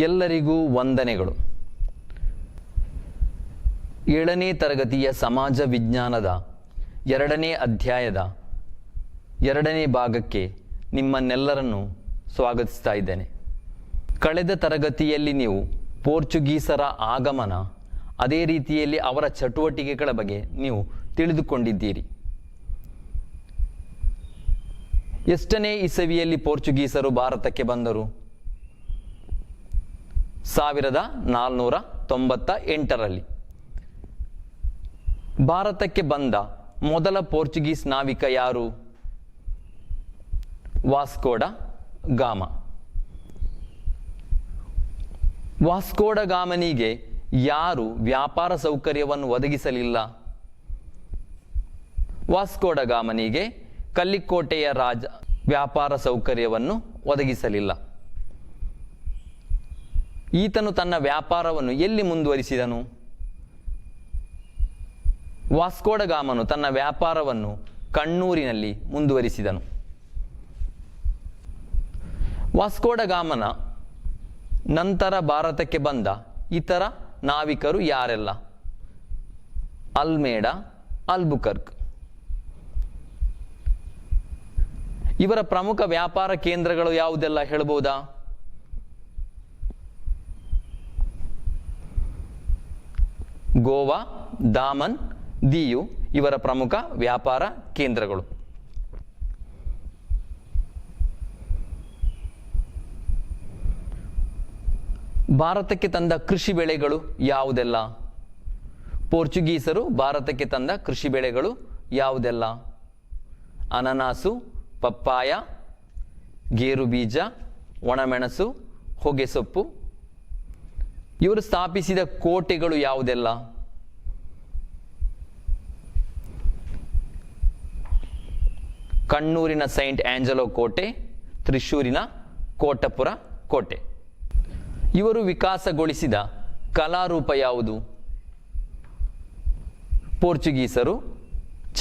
ಎಲ್ಲರಿಗೂ ವಂದನೆಗಳು. 7ನೇ ತರಗತಿಯ ಸಮಾಜ ವಿಜ್ಞಾನದ 2ನೇ ಅಧ್ಯಾಯದ 2ನೇ ಭಾಗಕ್ಕೆ ನಿಮ್ಮನ್ನೆಲ್ಲರನ್ನು ಸ್ವಾಗತಿಸ್ತಾ ಇದ್ದೇನೆ. ಕಳೆದ ತರಗತಿಯಲ್ಲಿ ನೀವು ಪೋರ್ಚುಗೀಸರ ಆಗಮನ, ಅದೇ ರೀತಿಯಲ್ಲಿ ಅವರ ಚಟುವಟಿಕೆಗಳ ಬಗ್ಗೆ ನೀವು ತಿಳಿದುಕೊಂಡಿದ್ದೀರಿ. ಎಷ್ಟನೇ ಇಸವಿಯಲ್ಲಿ ಪೋರ್ಚುಗೀಸರು ಭಾರತಕ್ಕೆ ಬಂದರು? 1498ರಲ್ಲಿ. ಭಾರತಕ್ಕೆ ಬಂದ ಮೊದಲ ಪೋರ್ಚುಗೀಸ್ ನಾವಿಕ ಯಾರು? ವಾಸ್ಕೋಡ ಗಾಮ. ವಾಸ್ಕೋಡ ಗಾಮನಿಗೆ ಯಾರು ವ್ಯಾಪಾರ ಸೌಕರ್ಯವನ್ನು ಒದಗಿಸಲಿಲ್ಲ? ವಾಸ್ಕೋಡ ಗಾಮನಿಗೆ ಕಲ್ಲಿಕೋಟೆಯ ರಾಜ ವ್ಯಾಪಾರ ಸೌಕರ್ಯವನ್ನು ಒದಗಿಸಲಿಲ್ಲ. ಈತನು ತನ್ನ ವ್ಯಾಪಾರವನ್ನು ಎಲ್ಲಿ ಮುಂದುವರಿಸಿದನು? ವಾಸ್ಕೋಡ ಗಾಮನು ತನ್ನ ವ್ಯಾಪಾರವನ್ನು ಕಣ್ಣೂರಿನಲ್ಲಿ ಮುಂದುವರಿಸಿದನು. ವಾಸ್ಕೋಡ ಗಾಮನ ನಂತರ ಭಾರತಕ್ಕೆ ಬಂದ ಇತರ ನಾವಿಕರು ಯಾರೆಲ್ಲ? ಅಲ್ಮೇಡ, ಅಲ್ಬುಕರ್ಕ್. ಇವರ ಪ್ರಮುಖ ವ್ಯಾಪಾರ ಕೇಂದ್ರಗಳು ಯಾವುದೆಲ್ಲ ಹೇಳಬಹುದಾ? ಗೋವಾ, ದಾಮನ್, ದಿಯು ಇವರ ಪ್ರಮುಖ ವ್ಯಾಪಾರ ಕೇಂದ್ರಗಳು. ಭಾರತಕ್ಕೆ ತಂದ ಕೃಷಿ ಬೆಳೆಗಳು ಯಾವುದೆಲ್ಲ? ಪೋರ್ಚುಗೀಸರು ಭಾರತಕ್ಕೆ ತಂದ ಕೃಷಿ ಬೆಳೆಗಳು ಯಾವುದೆಲ್ಲ? ಅನನಾಸು, ಪಪ್ಪಾಯ, ಗೇರು ಬೀಜ, ಒಣಮೆಣಸು, ಹೊಗೆಸೊಪ್ಪು. ಇವರು ಸ್ಥಾಪಿಸಿದ ಕೋಟೆಗಳು ಯಾವುದೆಲ್ಲ? ಕಣ್ಣೂರಿನ ಸೈಂಟ್ ಆಂಜಲೋ ಕೋಟೆ, ತ್ರಿಶೂರಿನ ಕೋಟಪುರ ಕೋಟೆ. ಇವರು ವಿಕಾಸಗೊಳಿಸಿದ ಕಲಾರೂಪ ಯಾವುದು? ಪೋರ್ಚುಗೀಸರು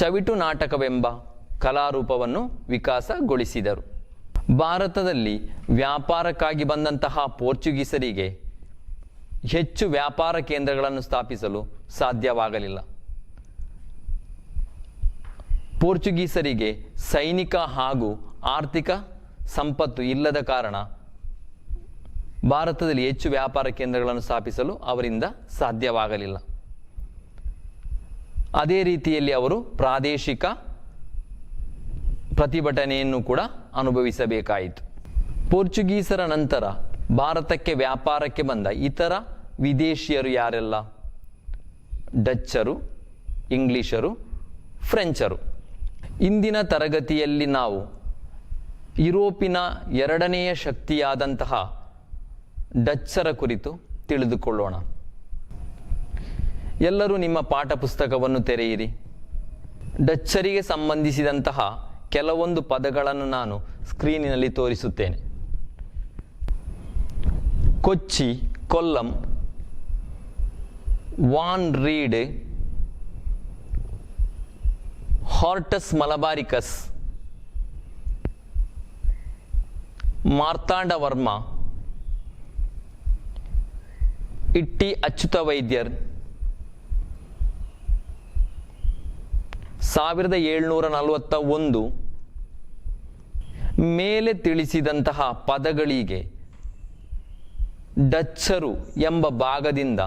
ಚವಿಟು ನಾಟಕವೆಂಬ ಕಲಾರೂಪವನ್ನು ವಿಕಾಸಗೊಳಿಸಿದರು. ಭಾರತದಲ್ಲಿ ವ್ಯಾಪಾರಕ್ಕಾಗಿ ಬಂದಂತಹ ಪೋರ್ಚುಗೀಸರಿಗೆ ಹೆಚ್ಚು ವ್ಯಾಪಾರ ಕೇಂದ್ರಗಳನ್ನು ಸ್ಥಾಪಿಸಲು ಸಾಧ್ಯವಾಗಲಿಲ್ಲ. ಪೋರ್ಚುಗೀಸರಿಗೆ ಸೈನಿಕ ಹಾಗೂ ಆರ್ಥಿಕ ಸಂಪತ್ತು ಇಲ್ಲದ ಕಾರಣ ಭಾರತದಲ್ಲಿ ಹೆಚ್ಚು ವ್ಯಾಪಾರ ಕೇಂದ್ರಗಳನ್ನು ಸ್ಥಾಪಿಸಲು ಅವರಿಂದ ಸಾಧ್ಯವಾಗಲಿಲ್ಲ. ಅದೇ ರೀತಿಯಲ್ಲಿ ಅವರು ಪ್ರಾದೇಶಿಕ ಪ್ರತಿಭಟನೆಯನ್ನು ಕೂಡ ಅನುಭವಿಸಬೇಕಾಯಿತು. ಪೋರ್ಚುಗೀಸರ ನಂತರ ಭಾರತಕ್ಕೆ ವ್ಯಾಪಾರಕ್ಕೆ ಬಂದ ಇತರ ವಿದೇಶಿಯರು ಯಾರೆಲ್ಲ? ಡಚ್ಚರು, ಇಂಗ್ಲಿಷರು, ಫ್ರೆಂಚರು. ಇಂದಿನ ತರಗತಿಯಲ್ಲಿ ನಾವು ಯುರೋಪಿನ 2ನೆಯ ಶಕ್ತಿಯಾದಂತಹ ಡಚ್ಚರ ಕುರಿತು ತಿಳಿದುಕೊಳ್ಳೋಣ. ಎಲ್ಲರೂ ನಿಮ್ಮ ಪಾಠ ಪುಸ್ತಕವನ್ನು ತೆರೆಯಿರಿ. ಡಚ್ಚರಿಗೆ ಸಂಬಂಧಿಸಿದಂತಹ ಕೆಲವೊಂದು ಪದಗಳನ್ನು ನಾನು ಸ್ಕ್ರೀನಿನಲ್ಲಿ ತೋರಿಸುತ್ತೇನೆ. ಕೊಚ್ಚಿ, ಕೊಲ್ಲಂ, ವಾನ್ ರೀಡ್, ಹಾರ್ಟಸ್ ಮಲಬಾರಿಕಸ್, ಮಾರ್ತಾಂಡ ವರ್ಮ, ಇಟ್ಟಿ ಅಚ್ಯುತ ವೈದ್ಯರ್, 1741, ಮೇಲೆ ತಿಳಿಸಿದಂತಹ ಪದಗಳಿಗೆ ಡಚ್ಚರು ಎಂಬ ಭಾಗದಿಂದ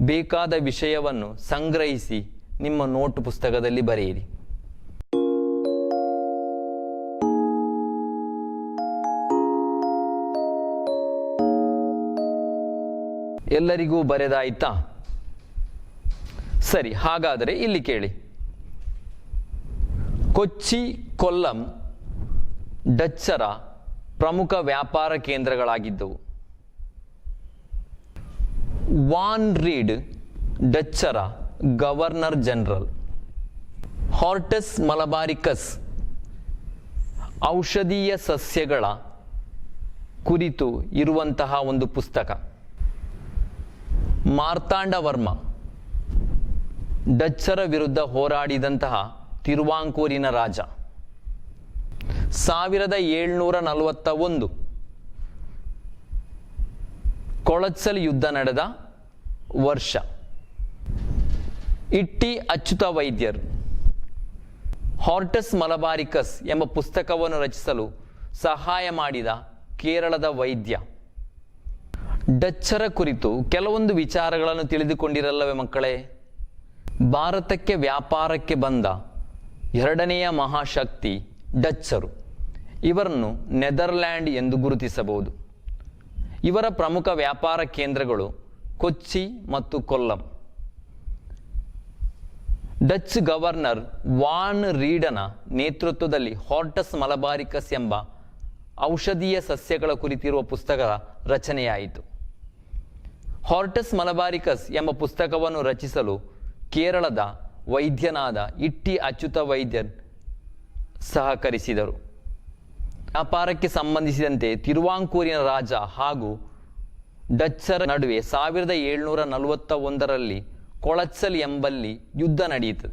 ಬೇಕಾದ ವಿಷಯವನ್ನು ಸಂಗ್ರಹಿಸಿ ನಿಮ್ಮ ನೋಟ್ ಪುಸ್ತಕದಲ್ಲಿ ಬರೆಯಿರಿ. ಎಲ್ಲರಿಗೂ ಬರೆದಾಯ್ತಾ? ಸರಿ, ಹಾಗಾದರೆ ಇಲ್ಲಿ ಕೇಳಿ. ಕೊಚ್ಚಿ, ಕೊಲ್ಲಂ ಡಚ್ಚರ ಪ್ರಮುಖ ವ್ಯಾಪಾರ ಕೇಂದ್ರಗಳಾಗಿದ್ದವು. ವಾನ್ ರೀಡ್ ಡಚ್ಚರ ಗವರ್ನರ್ ಜನರಲ್. ಹಾರ್ಟಸ್ ಮಲಬಾರಿಕಸ್ ಔಷಧೀಯ ಸಸ್ಯಗಳ ಕುರಿತು ಇರುವಂತಹ ಒಂದು ಪುಸ್ತಕ. ಮಾರ್ತಾಂಡವರ್ಮ ಡಚ್ಚರ ವಿರುದ್ಧ ಹೋರಾಡಿದಂತಹ ತಿರುವಾಂಕೂರಿನ ರಾಜ. 1741 ಕೊಳತ್ಸಲ್ ಯುದ್ಧ ನಡೆದ ವರ್ಷ. ಇಟ್ಟಿ ಅಚ್ಯುತ ವೈದ್ಯರ್ ಹಾರ್ಟಸ್ ಮಲಬಾರಿಕಸ್ ಎಂಬ ಪುಸ್ತಕವನ್ನು ರಚಿಸಲು ಸಹಾಯ ಮಾಡಿದ ಕೇರಳದ ವೈದ್ಯ. ಡಚ್ಚರ ಕುರಿತು ಕೆಲವೊಂದು ವಿಚಾರಗಳನ್ನು ತಿಳಿದುಕೊಂಡಿರಲ್ಲವೇ ಮಕ್ಕಳೇ? ಭಾರತಕ್ಕೆ ವ್ಯಾಪಾರಕ್ಕೆ ಬಂದ ಎರಡನೆಯ ಮಹಾಶಕ್ತಿ ಡಚ್ಚರು. ಇವರನ್ನು ನೆದರ್ಲ್ಯಾಂಡ್ ಎಂದು ಗುರುತಿಸಬಹುದು. ಇವರ ಪ್ರಮುಖ ವ್ಯಾಪಾರ ಕೇಂದ್ರಗಳು ಕೊಚ್ಚಿ ಮತ್ತು ಕೊಲ್ಲಂ. ಡಚ್ ಗವರ್ನರ್ ವಾನ್ ರೀಡನ ನೇತೃತ್ವದಲ್ಲಿ ಹಾರ್ಟಸ್ ಮಲಬಾರಿಕಸ್ ಎಂಬ ಔಷಧೀಯ ಸಸ್ಯಗಳ ಕುರಿತಿರುವ ಪುಸ್ತಕದ ರಚನೆಯಾಯಿತು. ಹಾರ್ಟಸ್ ಮಲಬಾರಿಕಸ್ ಎಂಬ ಪುಸ್ತಕವನ್ನು ರಚಿಸಲು ಕೇರಳದ ವೈದ್ಯನಾದ ಇಟ್ಟಿ ಅಚ್ಯುತ ವೈದ್ಯರ್ ಸಹಕರಿಸಿದರು. ವ್ಯಾಪಾರಕ್ಕೆ ಸಂಬಂಧಿಸಿದಂತೆ ತಿರುವಾಂಕೂರಿನ ರಾಜ ಹಾಗೂ ಡಚ್ಚರ ನಡುವೆ 1741ರಲ್ಲಿ ಕೊಳತ್ಸಲ್ ಎಂಬಲ್ಲಿ ಯುದ್ಧ ನಡೆಯಿತು.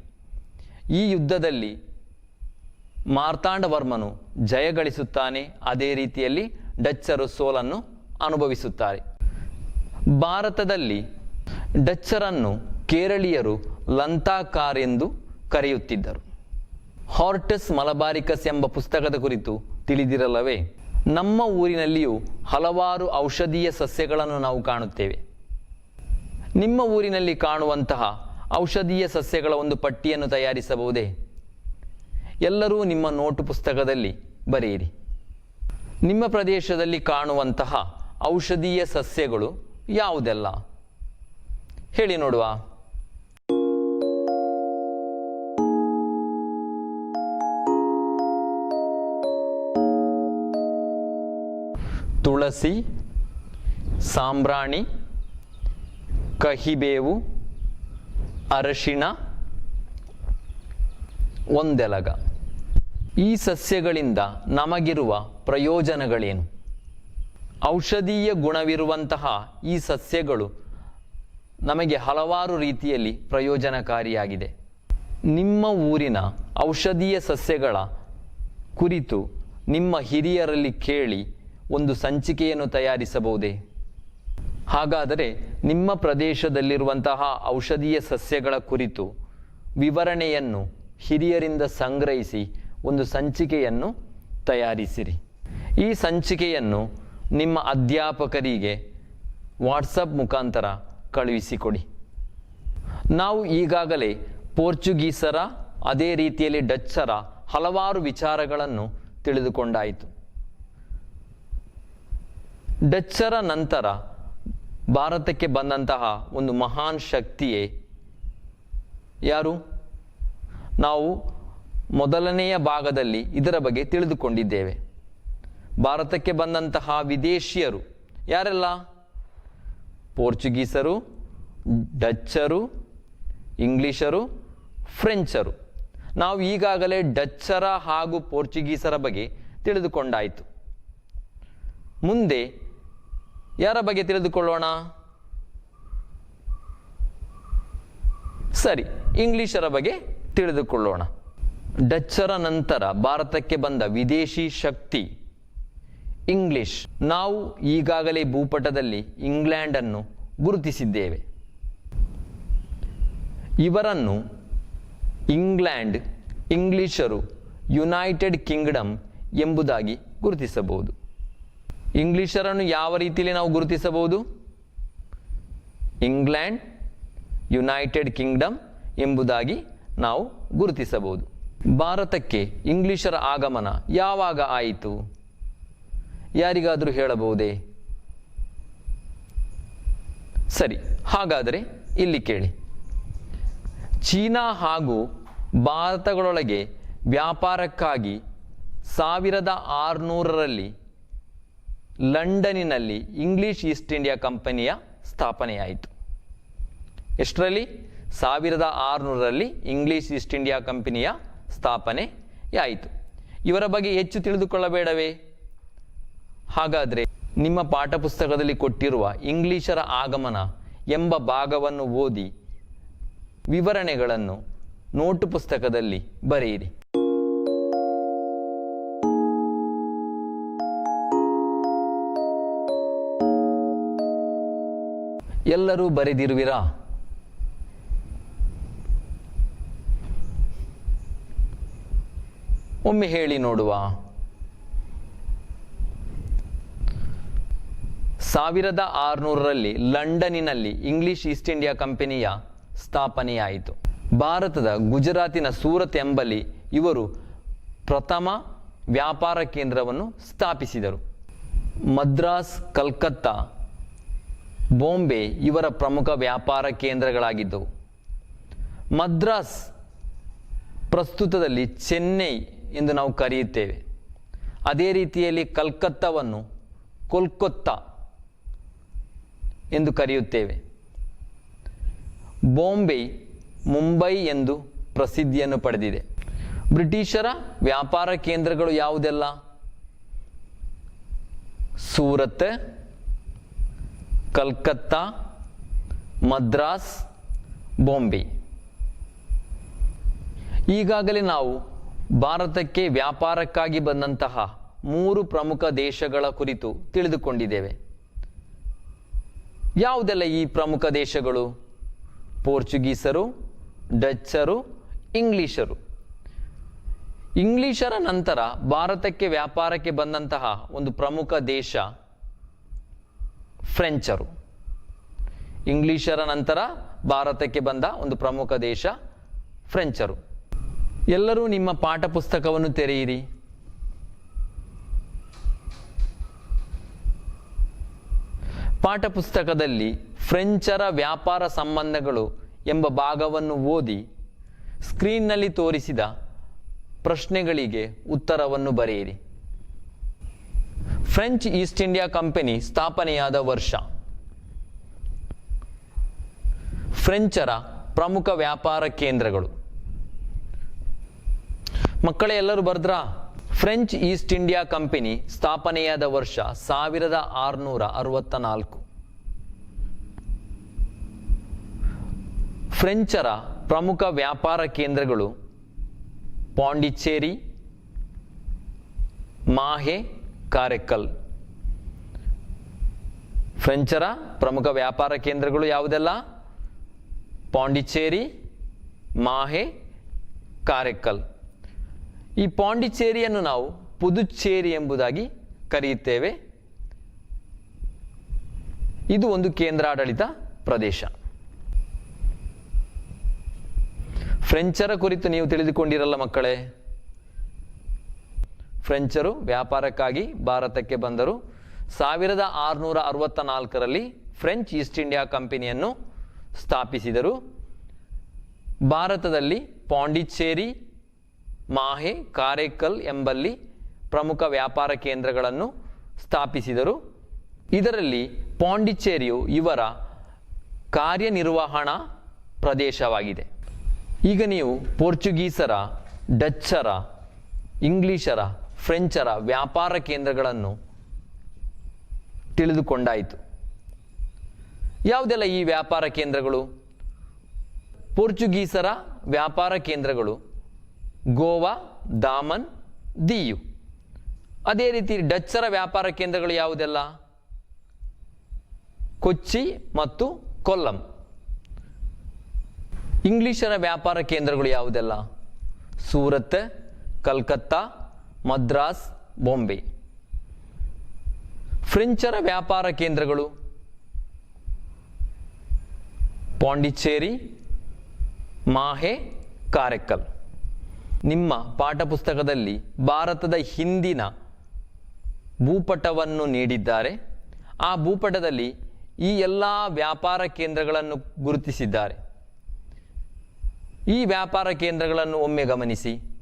ಈ ಯುದ್ಧದಲ್ಲಿ ಮಾರ್ತಾಂಡವರ್ಮನು ಜಯಗಳಿಸುತ್ತಾನೆ. ಅದೇ ರೀತಿಯಲ್ಲಿ ಡಚ್ಚರು ಸೋಲನ್ನು ಅನುಭವಿಸುತ್ತಾರೆ. ಭಾರತದಲ್ಲಿ ಡಚ್ಚರನ್ನು ಕೇರಳೀಯರು ಲಂತಾಕಾರ್ ಎಂದು ಕರೆಯುತ್ತಿದ್ದರು. ಹಾರ್ಟಸ್ ಮಲಬಾರಿಕಸ್ ಎಂಬ ಪುಸ್ತಕದ ಕುರಿತು ತಿಳಿದಿರಲ್ಲವೇ? ನಮ್ಮ ಊರಿನಲ್ಲಿಯೂ ಹಲವಾರು ಔಷಧೀಯ ಸಸ್ಯಗಳನ್ನು ನಾವು ಕಾಣುತ್ತೇವೆ. ನಿಮ್ಮ ಊರಿನಲ್ಲಿ ಕಾಣುವಂತಹ ಔಷಧೀಯ ಸಸ್ಯಗಳ ಒಂದು ಪಟ್ಟಿಯನ್ನು ತಯಾರಿಸಬಹುದೇ? ಎಲ್ಲರೂ ನಿಮ್ಮ ನೋಟು ಪುಸ್ತಕದಲ್ಲಿ ಬರೆಯಿರಿ. ನಿಮ್ಮ ಪ್ರದೇಶದಲ್ಲಿ ಕಾಣುವಂತಹ ಔಷಧೀಯ ಸಸ್ಯಗಳು ಯಾವುದೆಲ್ಲ ಹೇಳಿ ನೋಡುವ. ತುಳಸಿ, ಸಾಂಬ್ರಾಣಿ, ಕಹಿಬೇವು, ಅರಶಿಣ, ಒಂದೆಲಗ. ಈ ಸಸ್ಯಗಳಿಂದ ನಮಗಿರುವ ಪ್ರಯೋಜನಗಳೇನು? ಔಷಧೀಯ ಗುಣವಿರುವಂತಹ ಈ ಸಸ್ಯಗಳು ನಮಗೆ ಹಲವಾರು ರೀತಿಯಲ್ಲಿ ಪ್ರಯೋಜನಕಾರಿಯಾಗಿದೆ. ನಿಮ್ಮ ಊರಿನ ಔಷಧೀಯ ಸಸ್ಯಗಳ ಕುರಿತು ನಿಮ್ಮ ಹಿರಿಯರಲ್ಲಿ ಕೇಳಿ ಒಂದು ಸಂಚಿಕೆಯನ್ನು ತಯಾರಿಸಬಹುದೇ? ಹಾಗಾದರೆ ನಿಮ್ಮ ಪ್ರದೇಶದಲ್ಲಿರುವಂತಹ ಔಷಧೀಯ ಸಸ್ಯಗಳ ಕುರಿತು ವಿವರಣೆಯನ್ನು ಹಿರಿಯರಿಂದ ಸಂಗ್ರಹಿಸಿ ಒಂದು ಸಂಚಿಕೆಯನ್ನು ತಯಾರಿಸಿರಿ. ಈ ಸಂಚಿಕೆಯನ್ನು ನಿಮ್ಮ ಅಧ್ಯಾಪಕರಿಗೆ ವಾಟ್ಸಪ್ ಮುಖಾಂತರ ಕಳುಹಿಸಿಕೊಡಿ. ನಾವು ಈಗಾಗಲೇ ಪೋರ್ಚುಗೀಸರ ಅದೇ ರೀತಿಯಲ್ಲಿ ಡಚ್ಚರ ಹಲವಾರು ವಿಚಾರಗಳನ್ನು ತಿಳಿದುಕೊಂಡಾಯಿತು. ಡಚ್ಚರ ನಂತರ ಭಾರತಕ್ಕೆ ಬಂದಂತಹ ಒಂದು ಮಹಾನ್ ಶಕ್ತಿಯೇ ಯಾರು? ನಾವು ಮೊದಲನೆಯ ಭಾಗದಲ್ಲಿ ಇದರ ಬಗ್ಗೆ ತಿಳಿದುಕೊಂಡಿದ್ದೇವೆ. ಭಾರತಕ್ಕೆ ಬಂದಂತಹ ವಿದೇಶಿಯರು ಯಾರೆಲ್ಲ? ಪೋರ್ಚುಗೀಸರು, ಡಚ್ಚರು, ಇಂಗ್ಲಿಷರು, ಫ್ರೆಂಚರು. ನಾವು ಈಗಾಗಲೇ ಡಚ್ಚರ ಹಾಗೂ ಪೋರ್ಚುಗೀಸರ ಬಗ್ಗೆ ತಿಳಿದುಕೊಂಡಾಯಿತು. ಮುಂದೆ ಯಾರ ಬಗ್ಗೆ ತಿಳಿದುಕೊಳ್ಳೋಣ? ಸರಿ, ಇಂಗ್ಲಿಷರ ಬಗ್ಗೆ ತಿಳಿದುಕೊಳ್ಳೋಣ. ಡಚ್ಚರ ನಂತರ ಭಾರತಕ್ಕೆ ಬಂದ ವಿದೇಶಿ ಶಕ್ತಿ ಇಂಗ್ಲಿಷ್. ನಾವು ಈಗಾಗಲೇ ಭೂಪಟದಲ್ಲಿ ಇಂಗ್ಲೆಂಡನ್ನು ಗುರುತಿಸಿದ್ದೇವೆ. ಇವರನ್ನು ಇಂಗ್ಲೆಂಡ್, ಇಂಗ್ಲಿಷರು, ಯುನೈಟೆಡ್ ಕಿಂಗ್ಡಮ್ ಎಂಬುದಾಗಿ ಗುರುತಿಸಬಹುದು. ಇಂಗ್ಲಿಷರನ್ನು ಯಾವ ರೀತಿಯಲ್ಲಿ ನಾವು ಗುರುತಿಸಬಹುದು? ಇಂಗ್ಲೆಂಡ್, ಯುನೈಟೆಡ್ ಕಿಂಗ್ಡಮ್ ಎಂಬುದಾಗಿ ನಾವು ಗುರುತಿಸಬಹುದು. ಭಾರತಕ್ಕೆ ಇಂಗ್ಲಿಷರ ಆಗಮನ ಯಾವಾಗ ಆಯಿತು? ಯಾರಿಗಾದರೂ ಹೇಳಬಹುದೇ? ಸರಿ, ಹಾಗಾದರೆ ಇಲ್ಲಿ ಕೇಳಿ. ಚೀನಾ ಹಾಗೂ ಭಾರತಗಳೊಳಗೆ ವ್ಯಾಪಾರಕ್ಕಾಗಿ 1600ರಲ್ಲಿ ಲಂಡನ್ನಿನಲ್ಲಿ ಇಂಗ್ಲಿಷ್ ಈಸ್ಟ್ ಇಂಡಿಯಾ ಕಂಪನಿಯ ಸ್ಥಾಪನೆಯಾಯಿತು. ಎಷ್ಟರಲ್ಲಿ? 1600ರಲ್ಲಿ ಇಂಗ್ಲಿಷ್ ಈಸ್ಟ್ ಇಂಡಿಯಾ ಕಂಪನಿಯ ಸ್ಥಾಪನೆಯಾಯಿತು. ಇವರ ಬಗ್ಗೆ ಹೆಚ್ಚು ತಿಳಿದುಕೊಳ್ಳಬೇಡವೇ? ಹಾಗಾದರೆ ನಿಮ್ಮ ಪಾಠ ಪುಸ್ತಕದಲ್ಲಿ ಕೊಟ್ಟಿರುವ ಇಂಗ್ಲಿಷರ ಆಗಮನ ಎಂಬ ಭಾಗವನ್ನು ಓದಿ ವಿವರಣೆಗಳನ್ನು ನೋಟು ಪುಸ್ತಕದಲ್ಲಿ ಬರೆಯಿರಿ. ಎಲ್ಲರೂ ಬರೆದಿರುವಿರಾ? ಒಮ್ಮೆ ಹೇಳಿ ನೋಡುವ. 1600ರಲ್ಲಿ ಲಂಡನ್ನಿನಲ್ಲಿ ಇಂಗ್ಲಿಷ್ ಈಸ್ಟ್ ಇಂಡಿಯಾ ಕಂಪನಿಯ ಸ್ಥಾಪನೆಯಾಯಿತು. ಭಾರತದ ಗುಜರಾತಿನ ಸೂರತ್ ಎಂಬಲ್ಲಿ ಇವರು ಪ್ರಥಮ ವ್ಯಾಪಾರ ಕೇಂದ್ರವನ್ನು ಸ್ಥಾಪಿಸಿದರು. ಮದ್ರಾಸ್, ಕಲ್ಕತ್ತಾ, ಬಾಂಬೆ ಇವರ ಪ್ರಮುಖ ವ್ಯಾಪಾರ ಕೇಂದ್ರಗಳಾಗಿದ್ದವು. ಮದ್ರಾಸ್ ಪ್ರಸ್ತುತದಲ್ಲಿ ಚೆನ್ನೈ ಎಂದು ನಾವು ಕರೆಯುತ್ತೇವೆ. ಅದೇ ರೀತಿಯಲ್ಲಿ ಕಲ್ಕತ್ತಾವನ್ನು ಕೋಲ್ಕತ್ತಾ ಎಂದು ಕರೆಯುತ್ತೇವೆ. ಬಾಂಬೆ ಮುಂಬೈ ಎಂದು ಪ್ರಸಿದ್ಧಿಯನ್ನು ಪಡೆದಿದೆ. ಬ್ರಿಟಿಷರ ವ್ಯಾಪಾರ ಕೇಂದ್ರಗಳು ಯಾವುದೆಲ್ಲ? ಸೂರತ್, ಕಲ್ಕತ್ತಾ, ಮದ್ರಾಸ್, ಬಾಂಬೆ. ಈಗಾಗಲೇ ನಾವು ಭಾರತಕ್ಕೆ ವ್ಯಾಪಾರಕ್ಕಾಗಿ ಬಂದಂತಹ 3 ಪ್ರಮುಖ ದೇಶಗಳ ಕುರಿತು ತಿಳಿದುಕೊಂಡಿದ್ದೇವೆ. ಯಾವುದೆಲ್ಲ ಈ ಪ್ರಮುಖ ದೇಶಗಳು? ಪೋರ್ಚುಗೀಸರು, ಡಚ್ಚರು, ಇಂಗ್ಲಿಷರು. ಇಂಗ್ಲಿಷರ ನಂತರ ಭಾರತಕ್ಕೆ ವ್ಯಾಪಾರಕ್ಕೆ ಬಂದಂತಹ ಒಂದು ಪ್ರಮುಖ ದೇಶ ಫ್ರೆಂಚರು. ಇಂಗ್ಲಿಷರ ನಂತರ ಭಾರತಕ್ಕೆ ಬಂದ ಒಂದು ಪ್ರಮುಖ ದೇಶ ಫ್ರೆಂಚರು. ಎಲ್ಲರೂ ನಿಮ್ಮ ಪಾಠ ಪುಸ್ತಕವನ್ನು ತೆರೆಯಿರಿ. ಪಾಠ ಪುಸ್ತಕದಲ್ಲಿ ಫ್ರೆಂಚರ ವ್ಯಾಪಾರ ಸಂಬಂಧಗಳು ಎಂಬ ಭಾಗವನ್ನು ಓದಿ ಸ್ಕ್ರೀನ್ನಲ್ಲಿ ತೋರಿಸಿದ ಪ್ರಶ್ನೆಗಳಿಗೆ ಉತ್ತರವನ್ನು ಬರೆಯಿರಿ. ಫ್ರೆಂಚ್ ಈಸ್ಟ್ ಇಂಡಿಯಾ ಕಂಪನಿ ಸ್ಥಾಪನೆಯಾದ ವರ್ಷ. ಫ್ರೆಂಚರ ಪ್ರಮುಖ ವ್ಯಾಪಾರ ಕೇಂದ್ರಗಳು. ಮಕ್ಕಳೇ ಎಲ್ಲರೂ ಬರ್ದ್ರಾ? ಫ್ರೆಂಚ್ ಈಸ್ಟ್ ಇಂಡಿಯಾ ಕಂಪನಿ ಸ್ಥಾಪನೆಯಾದ ವರ್ಷ 1664. ಫ್ರೆಂಚರ ಪ್ರಮುಖ ವ್ಯಾಪಾರ ಕೇಂದ್ರಗಳು ಪಾಂಡಿಚೇರಿ, ಮಾಹೆ, ಕಾರೈಕಲ್. ಫ್ರೆಂಚರ ಪ್ರಮುಖ ವ್ಯಾಪಾರ ಕೇಂದ್ರಗಳು ಯಾವುದೆಲ್ಲ? ಪಾಂಡಿಚೇರಿ, ಮಾಹೆ, ಕಾರೈಕಲ್. ಈ ಪಾಂಡಿಚೇರಿಯನ್ನು ನಾವು ಪುದುಚೇರಿ ಎಂಬುದಾಗಿ ಕರೆಯುತ್ತೇವೆ. ಇದು ಒಂದು ಕೇಂದ್ರಾಡಳಿತ ಪ್ರದೇಶ. ಫ್ರೆಂಚರ ಕುರಿತು ನೀವು ತಿಳಿದುಕೊಂಡಿರಲ್ಲ ಮಕ್ಕಳೇ. ಫ್ರೆಂಚರು ವ್ಯಾಪಾರಕ್ಕಾಗಿ ಭಾರತಕ್ಕೆ ಬಂದರು. 1664ರಲ್ಲಿ ಫ್ರೆಂಚ್ ಈಸ್ಟ್ ಇಂಡಿಯಾ ಕಂಪನಿಯನ್ನು ಸ್ಥಾಪಿಸಿದರು. ಭಾರತದಲ್ಲಿ ಪಾಂಡಿಚೇರಿ, ಮಾಹೆ, ಕಾರೈಕಲ್ ಎಂಬಲ್ಲಿ ಪ್ರಮುಖ ವ್ಯಾಪಾರ ಕೇಂದ್ರಗಳನ್ನು ಸ್ಥಾಪಿಸಿದರು. ಇದರಲ್ಲಿ ಪಾಂಡಿಚೇರಿಯು ಇವರ ಕಾರ್ಯನಿರ್ವಹಣಾ ಪ್ರದೇಶವಾಗಿದೆ. ಈಗ ನೀವು ಪೋರ್ಚುಗೀಸರ, ಡಚ್ಚರ, ಇಂಗ್ಲಿಷರ, ಫ್ರೆಂಚರ ವ್ಯಾಪಾರ ಕೇಂದ್ರಗಳನ್ನು ತಿಳಿದುಕೊಂಡಾಯಿತು. ಯಾವುದೆಲ್ಲ ಈ ವ್ಯಾಪಾರ ಕೇಂದ್ರಗಳು? ಪೋರ್ಚುಗೀಸರ ವ್ಯಾಪಾರ ಕೇಂದ್ರಗಳು ಗೋವಾ, ದಾಮನ್, ದಿಯು. ಅದೇ ರೀತಿ ಡಚ್ಚರ ವ್ಯಾಪಾರ ಕೇಂದ್ರಗಳು ಯಾವುದೆಲ್ಲ? ಕೊಚ್ಚಿ ಮತ್ತು ಕೊಲ್ಲಂ. ಇಂಗ್ಲಿಷರ ವ್ಯಾಪಾರ ಕೇಂದ್ರಗಳು ಯಾವುದೆಲ್ಲ? ಸೂರತ್, ಕಲ್ಕತ್ತಾ, ಮದ್ರಾಸ್, ಬಾಂಬೆ. ಫ್ರೆಂಚರ ವ್ಯಾಪಾರ ಕೇಂದ್ರಗಳು ಪಾಂಡಿಚೇರಿ, ಮಾಹೆ, ಕಾರೈಕಲ್. ನಿಮ್ಮ ಪಾಠಪುಸ್ತಕದಲ್ಲಿ ಭಾರತದ ಹಿಂದಿನ ಭೂಪಟವನ್ನು ನೀಡಿದ್ದಾರೆ. ಆ ಭೂಪಟದಲ್ಲಿ ಈ ಎಲ್ಲ ವ್ಯಾಪಾರ ಕೇಂದ್ರಗಳನ್ನು ಗುರುತಿಸಿದ್ದಾರೆ. ಈ ವ್ಯಾಪಾರ ಕೇಂದ್ರಗಳನ್ನು ಒಮ್ಮೆ ಗಮನಿಸಿ.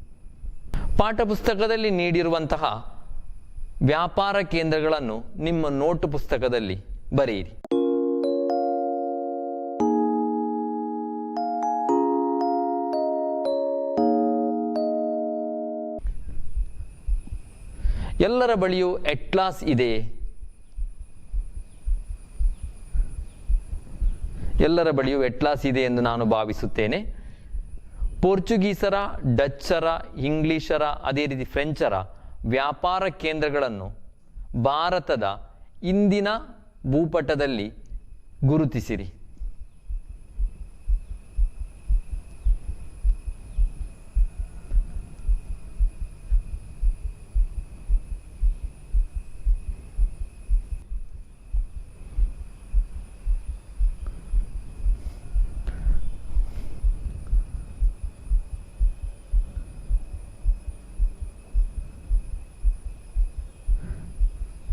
ಪಾಠಪುಸ್ತಕದಲ್ಲಿ ನೀಡಿರುವಂತಹ ವ್ಯಾಪಾರ ಕೇಂದ್ರಗಳನ್ನು ನಿಮ್ಮ ನೋಟು ಪುಸ್ತಕದಲ್ಲಿ ಬರೆಯಿರಿ. ಎಲ್ಲರ ಬಳಿಯೂ ಅಟ್ಲಾಸ್ ಇದೆ. ಎಲ್ಲರ ಬಳಿಯೂ ಅಟ್ಲಾಸ್ ಇದೆ ಎಂದು ನಾನು ಭಾವಿಸುತ್ತೇನೆ. ಪೋರ್ಚುಗೀಸರ, ಡಚ್ಚರ, ಇಂಗ್ಲಿಷರ, ಅದೇ ರೀತಿ ಫ್ರೆಂಚರ ವ್ಯಾಪಾರ ಕೇಂದ್ರಗಳನ್ನು ಭಾರತದ ಇಂದಿನ ಭೂಪಟದಲ್ಲಿ ಗುರುತಿಸಿರಿ.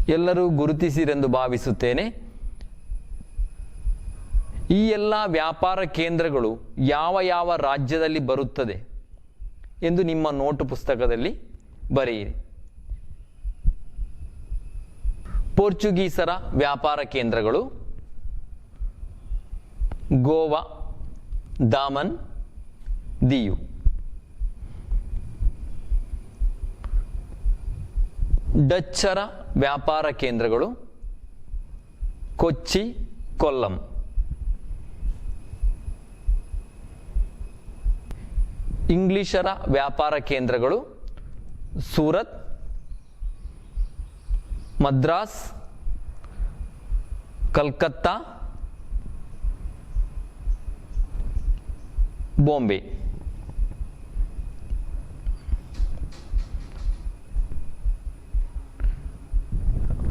ಎಲ್ಲರೂ ಗುರುತಿಸಿರೆಂದು ಭಾವಿಸುತ್ತೇನೆ. ಈ ಎಲ್ಲ ವ್ಯಾಪಾರ ಕೇಂದ್ರಗಳು ಯಾವ ಯಾವ ರಾಜ್ಯದಲ್ಲಿ ಬರುತ್ತದೆ ಎಂದು ನಿಮ್ಮ ನೋಟು ಪುಸ್ತಕದಲ್ಲಿ ಬರೆಯಿರಿ. ಪೋರ್ಚುಗೀಸರ ವ್ಯಾಪಾರ ಕೇಂದ್ರಗಳು ಗೋವಾ, ದಾಮನ್, ದಿಯು. ಡಚ್ಚರ ವ್ಯಾಪಾರ ಕೇಂದ್ರಗಳು ಕೊಚ್ಚಿ, ಕೊಲ್ಲಂ. ಇಂಗ್ಲಿಷರ ವ್ಯಾಪಾರ ಕೇಂದ್ರಗಳು ಸೂರತ್, ಮದ್ರಾಸ್, ಕಲ್ಕತ್ತಾ, ಬಾಂಬೆ.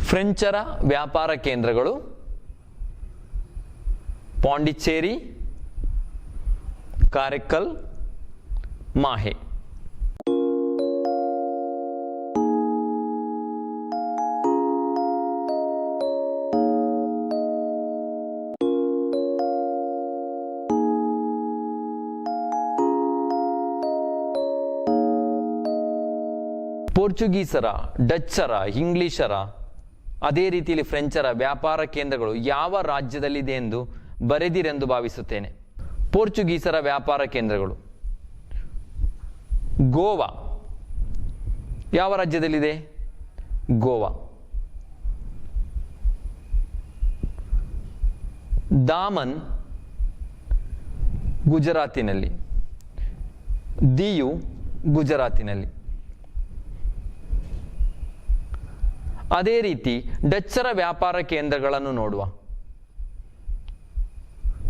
ಫ್ರೆಂಚರ ವ್ಯಾಪಾರ ಕೇಂದ್ರಗಳು ಪಾಂಡಿಚೇರಿ, ಕಾರೈಕಲ್, ಮಾಹೆ. ಪೋರ್ಚುಗೀಸರ, ಡಚ್ಚರ, ಇಂಗ್ಲಿಷರ, ಅದೇ ರೀತಿಯಲ್ಲಿ ಫ್ರೆಂಚರ ವ್ಯಾಪಾರ ಕೇಂದ್ರಗಳು ಯಾವ ರಾಜ್ಯದಲ್ಲಿದೆ ಎಂದು ಬರೆದಿರೆಂದು ಭಾವಿಸುತ್ತೇನೆ. ಪೋರ್ಚುಗೀಸರ ವ್ಯಾಪಾರ ಕೇಂದ್ರಗಳು ಗೋವಾ ಯಾವ ರಾಜ್ಯದಲ್ಲಿದೆ? ಗೋವಾ. ದಾಮನ್ ಗುಜರಾತಿನಲ್ಲಿ, ದಿಯು ಗುಜರಾತಿನಲ್ಲಿ. ಅದೇ ರೀತಿ ಡಚ್ಚರ ವ್ಯಾಪಾರ ಕೇಂದ್ರಗಳನ್ನು ನೋಡುವ.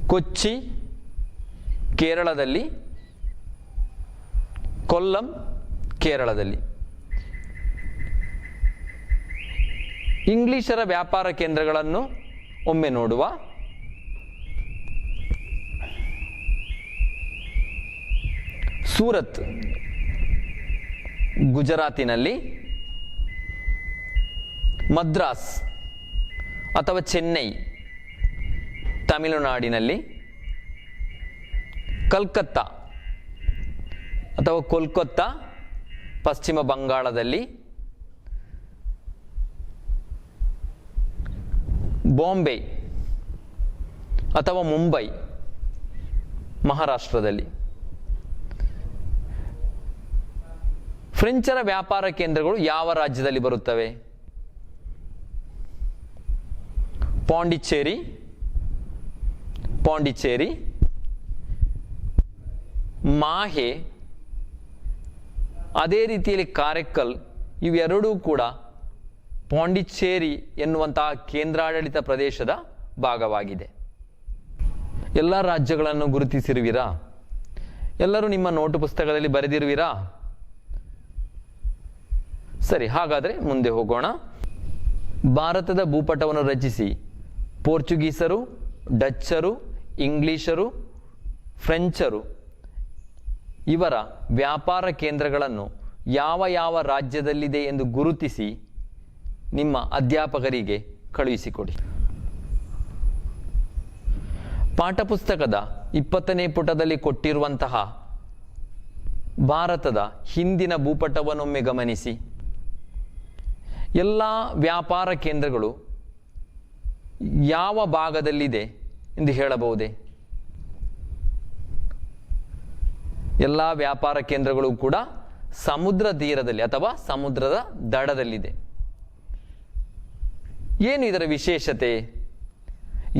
ಕೊಚ್ಚಿ ಕೇರಳದಲ್ಲಿ, ಕೊಲ್ಲಂ ಕೇರಳದಲ್ಲಿ. ಇಂಗ್ಲಿಷರ ವ್ಯಾಪಾರ ಕೇಂದ್ರಗಳನ್ನು ಒಮ್ಮೆ ನೋಡುವ. ಸೂರತ್ ಗುಜರಾತಿನಲ್ಲಿ, ಮದ್ರಾಸ್ ಅಥವಾ ಚೆನ್ನೈ ತಮಿಳುನಾಡಿನಲ್ಲಿ, ಕಲ್ಕತ್ತಾ ಅಥವಾ ಕೋಲ್ಕತ್ತಾ ಪಶ್ಚಿಮ ಬಂಗಾಳದಲ್ಲಿ, ಬಾಂಬೆ ಅಥವಾ ಮುಂಬೈ ಮಹಾರಾಷ್ಟ್ರದಲ್ಲಿ. ಫ್ರೆಂಚರ ವ್ಯಾಪಾರ ಕೇಂದ್ರಗಳು ಯಾವ ರಾಜ್ಯದಲ್ಲಿ ಬರುತ್ತವೆ? ಪಾಂಡಿಚೇರಿ, ಮಾಹೆ, ಅದೇ ರೀತಿಯಲ್ಲಿ ಕಾರೈಕಲ್. ಇವೆರಡೂ ಕೂಡ ಪಾಂಡಿಚೇರಿ ಎನ್ನುವಂತಹ ಕೇಂದ್ರಾಡಳಿತ ಪ್ರದೇಶದ ಭಾಗವಾಗಿದೆ. ಎಲ್ಲ ರಾಜ್ಯಗಳನ್ನು ಗುರುತಿಸಿರುವಿರಾ? ಎಲ್ಲರೂ ನಿಮ್ಮ ನೋಟು ಪುಸ್ತಕದಲ್ಲಿ ಬರೆದಿರುವಿರಾ? ಸರಿ, ಹಾಗಾದರೆ ಮುಂದೆ ಹೋಗೋಣ. ಭಾರತದ ಭೂಪಟವನ್ನು ರಚಿಸಿ ಪೋರ್ಚುಗೀಸರು, ಡಚ್ಚರು, ಇಂಗ್ಲಿಷರು, ಫ್ರೆಂಚರು ಇವರ ವ್ಯಾಪಾರ ಕೇಂದ್ರಗಳನ್ನು ಯಾವ ಯಾವ ರಾಜ್ಯದಲ್ಲಿದೆ ಎಂದು ಗುರುತಿಸಿ ನಿಮ್ಮ ಅಧ್ಯಾಪಕರಿಗೆ ಕಳುಹಿಸಿಕೊಡಿ. ಪಾಠಪುಸ್ತಕದ 20ನೇ ಪುಟದಲ್ಲಿ ಕೊಟ್ಟಿರುವಂತಹ ಭಾರತದ ಹಿಂದಿನ ಭೂಪಟವನ್ನೊಮ್ಮೆ ಗಮನಿಸಿ. ಎಲ್ಲ ವ್ಯಾಪಾರ ಕೇಂದ್ರಗಳು ಯಾವ ಭಾಗದಲ್ಲಿದೆ ಎಂದು ಹೇಳಬಹುದೇ? ಎಲ್ಲ ವ್ಯಾಪಾರ ಕೇಂದ್ರಗಳು ಕೂಡ ಸಮುದ್ರ ತೀರದಲ್ಲಿ ಅಥವಾ ಸಮುದ್ರದ ದಡದಲ್ಲಿದೆ. ಏನು ಇದರ ವಿಶೇಷತೆ?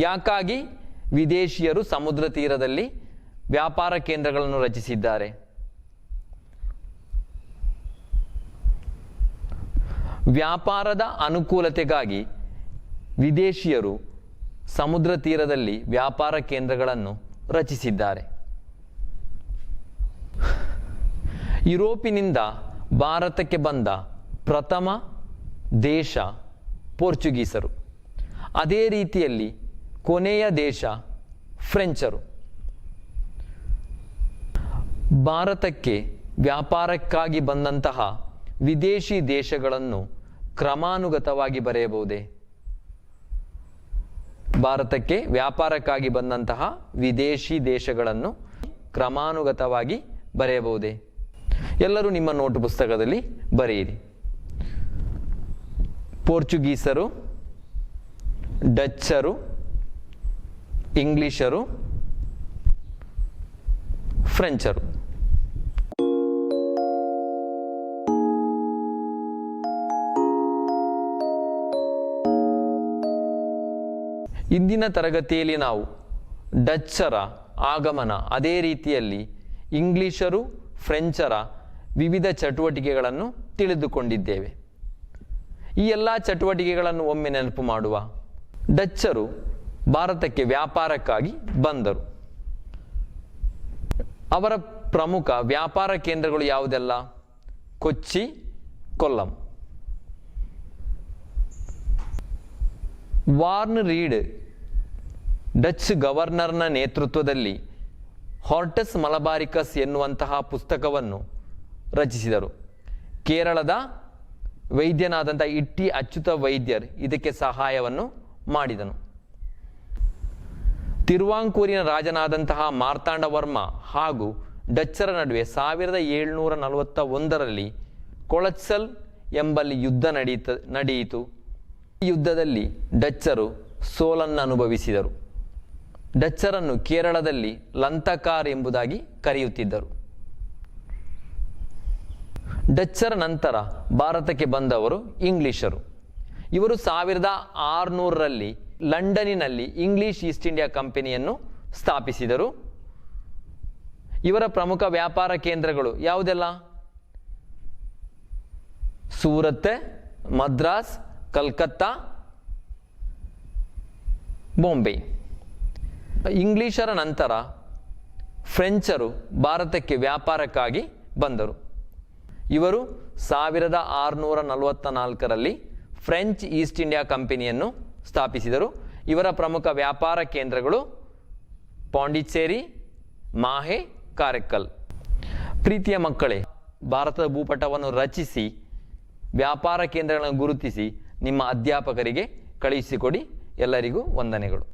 ಯಾಕಾಗಿ ವಿದೇಶಿಯರು ಸಮುದ್ರ ತೀರದಲ್ಲಿ ವ್ಯಾಪಾರ ಕೇಂದ್ರಗಳನ್ನು ರಚಿಸಿದ್ದಾರೆ? ವ್ಯಾಪಾರದ ಅನುಕೂಲತೆಗಾಗಿ ವಿದೇಶಿಯರು ಸಮುದ್ರ ತೀರದಲ್ಲಿ ವ್ಯಾಪಾರ ಕೇಂದ್ರಗಳನ್ನು ರಚಿಸಿದ್ದಾರೆ. ಯುರೋಪಿನಿಂದ ಭಾರತಕ್ಕೆ ಬಂದ ಪ್ರಥಮ ದೇಶ ಪೋರ್ಚುಗೀಸರು. ಅದೇ ರೀತಿಯಲ್ಲಿ ಕೊನೆಯ ದೇಶ ಫ್ರೆಂಚರು. ಭಾರತಕ್ಕೆ ವ್ಯಾಪಾರಕ್ಕಾಗಿ ಬಂದಂತಹ ವಿದೇಶಿ ದೇಶಗಳನ್ನು ಕ್ರಮಾನುಗತವಾಗಿ ಬರೆಯಬಹುದೇ? ಭಾರತಕ್ಕೆ ವ್ಯಾಪಾರಕ್ಕಾಗಿ ಬಂದಂತಹ ವಿದೇಶಿ ದೇಶಗಳನ್ನು ಕ್ರಮಾನುಗತವಾಗಿ ಬರೆಯಬಹುದೇ? ಎಲ್ಲರೂ ನಿಮ್ಮ ನೋಟ್ ಪುಸ್ತಕದಲ್ಲಿ ಬರೆಯಿರಿ. ಪೋರ್ಚುಗೀಸರು, ಡಚ್ಚರು, ಇಂಗ್ಲಿಷರು, ಫ್ರೆಂಚರು. ಇಂದಿನ ತರಗತಿಯಲ್ಲಿ ನಾವು ಡಚ್ಚರ ಆಗಮನ, ಅದೇ ರೀತಿಯಲ್ಲಿ ಇಂಗ್ಲಿಷರು, ಫ್ರೆಂಚರ ವಿವಿಧ ಚಟುವಟಿಕೆಗಳನ್ನು ತಿಳಿದುಕೊಂಡಿದ್ದೇವೆ. ಈ ಎಲ್ಲ ಚಟುವಟಿಕೆಗಳನ್ನು ಒಮ್ಮೆ ನೆನಪು ಮಾಡುವ. ಡಚ್ಚರು ಭಾರತಕ್ಕೆ ವ್ಯಾಪಾರಕ್ಕಾಗಿ ಬಂದರು. ಅವರ ಪ್ರಮುಖ ವ್ಯಾಪಾರ ಕೇಂದ್ರಗಳು ಯಾವುದೆಲ್ಲ? ಕೊಚ್ಚಿ, ಕೊಲ್ಲಂ. ವಾರ್ನ್ ರೀಡ್ ಡಚ್ ಗವರ್ನರ್ನ ನೇತೃತ್ವದಲ್ಲಿ ಹಾರ್ಟಸ್ ಮಲಬಾರಿಕಸ್ ಎನ್ನುವಂತಹ ಪುಸ್ತಕವನ್ನು ರಚಿಸಿದರು. ಕೇರಳದ ವೈದ್ಯನಾದಂಥ ಇಟ್ಟಿ ಅಚ್ಯುತ ವೈದ್ಯರ್ ಇದಕ್ಕೆ ಸಹಾಯವನ್ನು ಮಾಡಿದನು. ತಿರುವಾಂಕೂರಿನ ರಾಜನಾದಂತಹ ಮಾರ್ತಾಂಡವರ್ಮ ಹಾಗೂ ಡಚ್ಚರ ನಡುವೆ 1741ರಲ್ಲಿ ಕೊಳತ್ಸಲ್ ಎಂಬಲ್ಲಿ ಯುದ್ಧ ನಡೆಯಿತು. ಈ ಯುದ್ಧದಲ್ಲಿ ಡಚ್ಚರು ಸೋಲನ್ನು ಅನುಭವಿಸಿದರು. ಡಚ್ಚರನ್ನು ಕೇರಳದಲ್ಲಿ ಲಂತಕಾರ್ ಎಂಬುದಾಗಿ ಕರೆಯುತ್ತಿದ್ದರು. ಡಚ್ಚರ ನಂತರ ಭಾರತಕ್ಕೆ ಬಂದವರು ಇಂಗ್ಲಿಷರು. ಇವರು 1600ರಲ್ಲಿ ಲಂಡನ್ನಿನಲ್ಲಿ ಇಂಗ್ಲಿಷ್ ಈಸ್ಟ್ ಇಂಡಿಯಾ ಕಂಪನಿಯನ್ನು ಸ್ಥಾಪಿಸಿದರು. ಇವರ ಪ್ರಮುಖ ವ್ಯಾಪಾರ ಕೇಂದ್ರಗಳು ಯಾವುದೆಲ್ಲ? ಸೂರತ್, ಮದ್ರಾಸ್, ಕಲ್ಕತ್ತಾ, ಬಾಂಬೆ. ಇಂಗ್ಲಿಷರ ನಂತರ ಫ್ರೆಂಚರು ಭಾರತಕ್ಕೆ ವ್ಯಾಪಾರಕ್ಕಾಗಿ ಬಂದರು. ಇವರು 1644ರಲ್ಲಿ ಫ್ರೆಂಚ್ ಈಸ್ಟ್ ಇಂಡಿಯಾ ಕಂಪನಿಯನ್ನು ಸ್ಥಾಪಿಸಿದರು. ಇವರ ಪ್ರಮುಖ ವ್ಯಾಪಾರ ಕೇಂದ್ರಗಳು ಪಾಂಡಿಚೇರಿ, ಮಾಹೆ, ಕಾರೈಕಲ್. ಪ್ರೀತಿಯ ಮಕ್ಕಳೇ, ಭಾರತದ ಭೂಪಟವನ್ನು ರಚಿಸಿ ವ್ಯಾಪಾರ ಕೇಂದ್ರಗಳನ್ನು ಗುರುತಿಸಿ ನಿಮ್ಮ ಅಧ್ಯಾಪಕರಿಗೆ ಕಳುಹಿಸಿಕೊಡಿ. ಎಲ್ಲರಿಗೂ ವಂದನೆಗಳು.